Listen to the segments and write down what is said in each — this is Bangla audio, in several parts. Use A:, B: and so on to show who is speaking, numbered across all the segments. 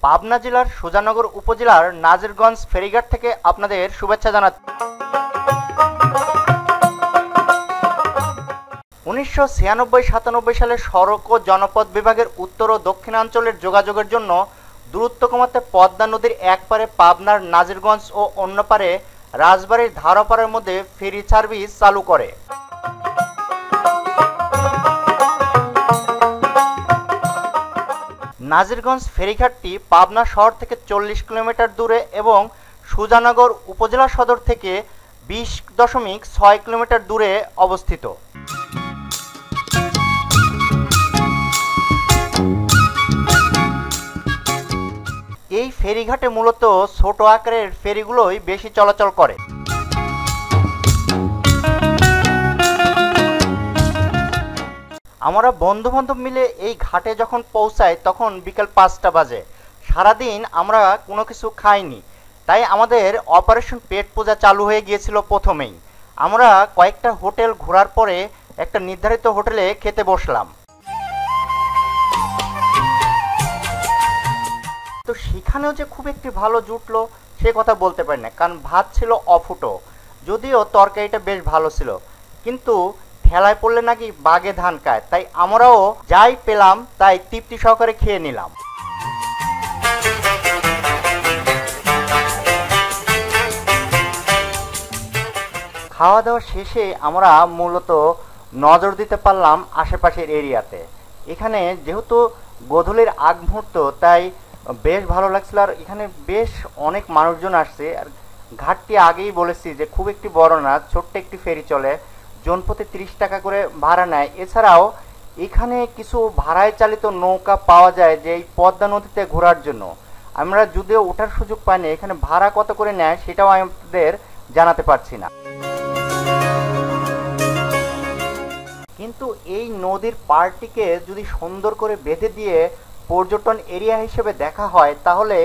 A: পাবনা জেলার সুজানগর উপজেলার নাজিরগঞ্জ ফেরিঘাট থেকে আপনাদের শুভেচ্ছা জানাচ্ছি। 1996-97 সালে সড়ক ও জনপথ বিভাগের উত্তর ও দক্ষিণাঞ্চলের যোগাযোগের জন্য দূরত্ব কমাতে পদ্মা নদীর এক পারে পাবনার নাজিরগঞ্জ ও অন্য পারে রাজবাড়ীর ধারাপাড়ার মধ্যে ফেরি সার্ভিস চালু করে। নাজিরগঞ্জ ফেরিঘাটটি পাবনা শহর থেকে 40 কিলোমিটার দূরে এবং সুজানগর উপজেলা সদর থেকে 20.6 কিলোমিটার দূরে অবস্থিত। এই ফেরিঘাটে মূলত ছোট আকারের ফেরিগুলোই বেশি চলাচল করে। আমরা বন্ধুবান্ধব মিলে এই ঘাটে যখন পৌঁছাই তখন বিকেল 5টা বাজে। সারাদিন আমরা কোনো কিছু খাইনি, তাই আমাদের অপারেশন পেট পূজা চালু হয়ে গিয়েছিল প্রথমেই। আমরা কয়েকটা হোটেল ঘোরার পরে একটা নির্ধারিত হোটেলে খেতে বসলাম। তো সেখানেও যে খুব একটি ভালো জুটলো সে কথা বলতে পারি না, কারণ ভাত ছিল অফুটো, যদিও তরকারিটা বেশ ভালো ছিল, কিন্তু ঠেলায় পড়লে নাকি বাগে ধান খায়, তাই আমরাও যাই পেলাম তাই তৃপ্তি সহকারে খেয়ে নিলাম। খাওয়া দাওয়া শেষে আমরা মূলত নজর দিতে পারলাম আশেপাশের এরিয়াতে। এখানে যেহেতু গোধূলির আগ মুহূর্ত, তাই বেশ ভালো লাগছিল। আর এখানে বেশ অনেক মানুষজন আসছে। আর ঘাটটি আগেই বলেছি যে খুব একটি বড় না, ছোট্ট একটি ফেরি চলে, জনপ্রতি 30 টাকা করে ভাড়া নেয়। এছাড়াও এখানে কিছু ভাড়ায় চালিত নৌকা পাওয়া যায় যে এই পদ্মা নদীতে ঘোরার জন্য। আমরা যদিও ওঠার সুযোগ পাইনি, এখানে ভাড়া কত করে নেয় সেটাও আমাদের জানাতে পারছি না। কিন্তু এই নদীর পাড়টিকে যদি সুন্দর করে বেঁধে দিয়ে পর্যটন এরিয়া হিসেবে দেখা হয় তাহলে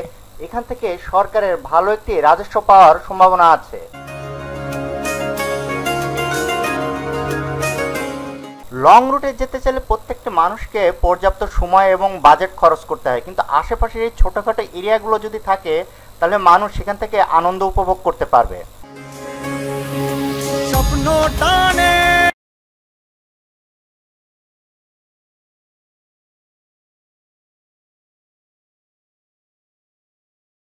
A: এখান থেকে সরকারের ভালো একটি রাজস্ব পাওয়ার সম্ভাবনা আছে। লং রুটে যেতে চাইলে প্রত্যেকটা মানুষকে পর্যাপ্ত সময় এবং বাজেট খরচ করতে হয়, কিন্তু আশেপাশের এই ছোটখাটো এরিয়াগুলো যদি থাকে তাহলে মানুষ সেখান থেকে আনন্দ উপভোগ করতে পারবে। স্বপ্ন টানে